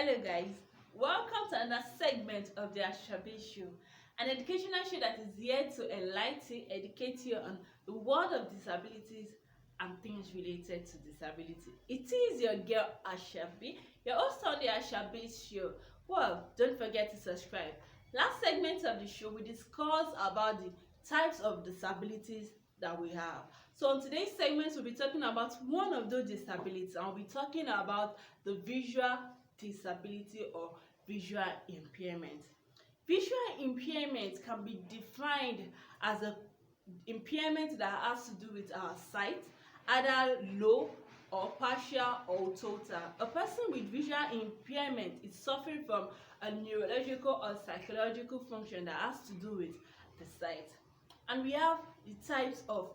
Hello guys, welcome to another segment of the Ashabi Show, an educational show that is here to enlighten, educate you on the world of disabilities and things related to disability. It is your girl Ashabi, your host on the Ashabi Show. Well, don't forget to subscribe. Last segment of the show, we discussed about the types of disabilities that we have. So on today's segment, we'll be talking about one of those disabilities, and we'll be talking about the visual disability or visual impairment. Visual impairment can be defined as an impairment that has to do with our sight, either low or partial or total. A person with visual impairment is suffering from a neurological or psychological function that has to do with the sight. And we have the types of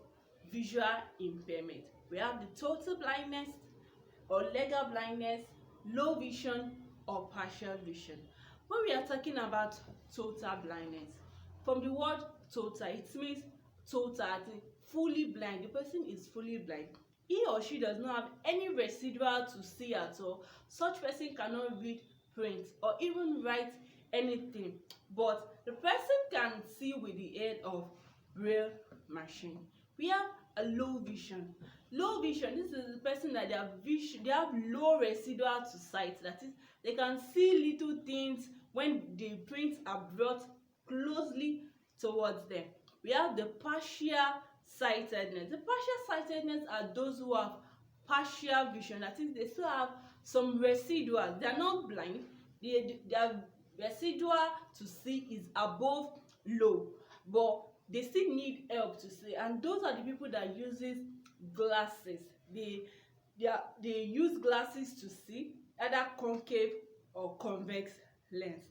visual impairment. We have the total blindness or legal blindness, low vision or partial vision. When we are talking about total blindness, from the word total, it means total, fully blind. The person is fully blind. He or she does not have any residual to see at all. Such person cannot read, print, or even write anything, but the person can see with the aid of braille machine. We have a low vision. Low vision, this is the person that they have low residual to sight. That is, they can see little things when the prints are brought closely towards them. We have the partial sightedness. The partial sightedness are those who have partial vision. That is, they still have some residual. They are not blind. Their residual to see is above low, but they still need help to see. And those are the people that uses glasses. They use glasses to see, either concave or convex lens.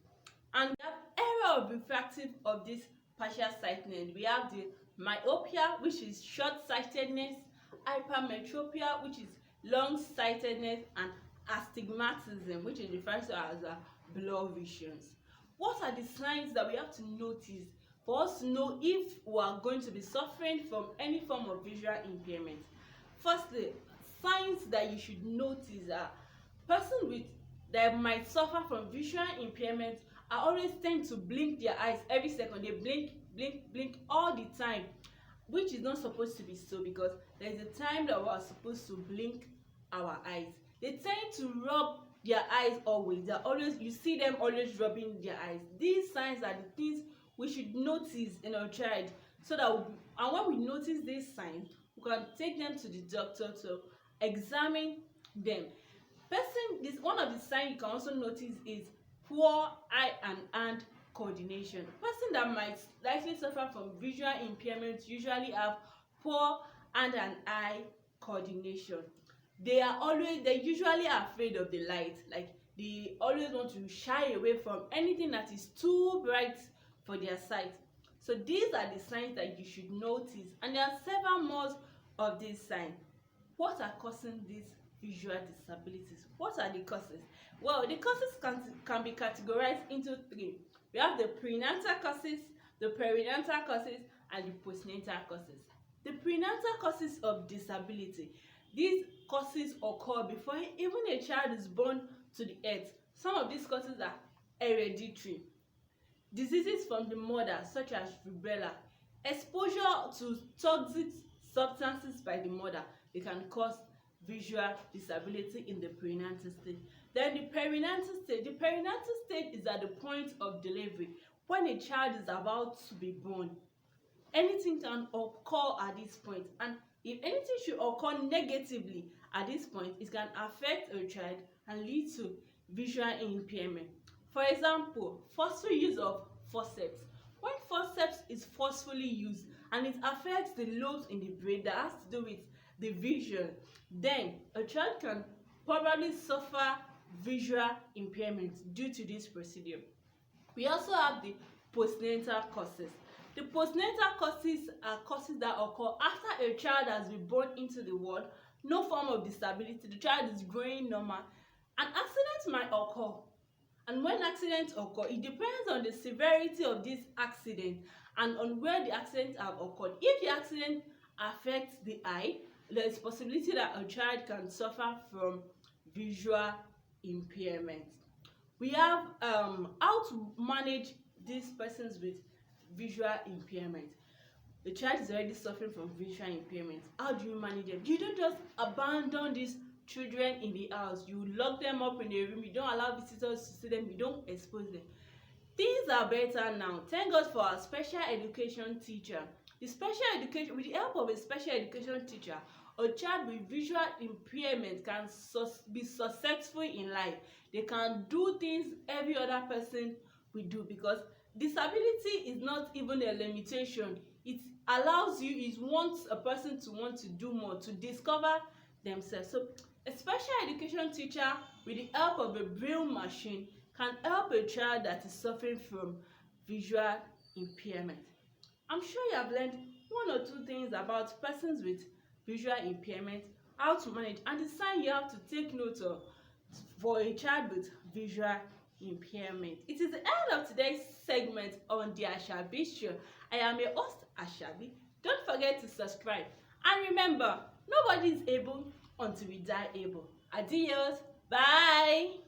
And we have error of refractive of this partial sightedness. We have the myopia, which is short-sightedness, hypermetropia, which is long-sightedness, and astigmatism, which is referred to as blur visions. What are the signs that we have to notice for us to know if we are going to be suffering from any form of visual impairment? Firstly, signs that you should notice are person that might suffer from visual impairment are always tend to blink their eyes every second. They blink all the time, which is not supposed to be so, because there is a time that we are supposed to blink our eyes. They tend to rub their eyes always. You see them always rubbing their eyes. These signs are the things we should notice in our child, so that and when we notice these signs, we can take them to the doctor to examine them. One of the signs you can also notice is poor eye and hand coordination. Person that might likely suffer from visual impairment usually have poor hand and eye coordination. They usually are afraid of the light. Like, they always want to shy away from anything that is too bright for their sight. So these are the signs that you should notice, and there are several more of these signs. What are causing these visual disabilities? What are the causes? Well, the causes can be categorized into three. We have the prenatal causes, the perinatal causes, and the postnatal causes. The prenatal causes of disability. These causes occur before even a child is born to the earth. Some of these causes are hereditary. Diseases from the mother, such as rubella, exposure to toxic substances by the mother, they can cause visual disability in the prenatal stage. Then the perinatal stage. The perinatal stage is at the point of delivery, when a child is about to be born. Anything can occur at this point, and if anything should occur negatively at this point, it can affect a child and lead to visual impairment. For example, forceful use of forceps. When forceps is forcefully used and it affects the lobes in the brain that has to do with the vision, then a child can probably suffer visual impairment due to this procedure. We also have the postnatal causes. The postnatal causes are causes that occur after a child has been born into the world, no form of disability, the child is growing normal. An accident might occur, and when accidents occur, it depends on the severity of this accident and on where the accident have occurred. If the accident affects the eye, there is possibility that a child can suffer from visual impairment. We have how to manage these persons with visual impairment. The child is already suffering from visual impairment. How do you manage them? You don't just abandon these children in the house. You lock them up in a room. You don't allow visitors to see them. You don't expose them. Things are better now. Thank God for our special education teacher. The special education, with the help of a special education teacher, a child with visual impairment can be successful in life. They can do things every other person will do, because disability is not even a limitation. It allows you, it wants a person to want to do more, to discover themselves. So a special education teacher with the help of a braille machine can help a child that is suffering from visual impairment. I'm sure you have learned one or two things about persons with visual impairment, how to manage, and the sign you have to take note of for a child with visual impairment. It is the end of today's segment on the Ashabi Show. I am your host, Ashabi. Don't forget to subscribe. And remember, nobody is able until we die able. Adios. Bye.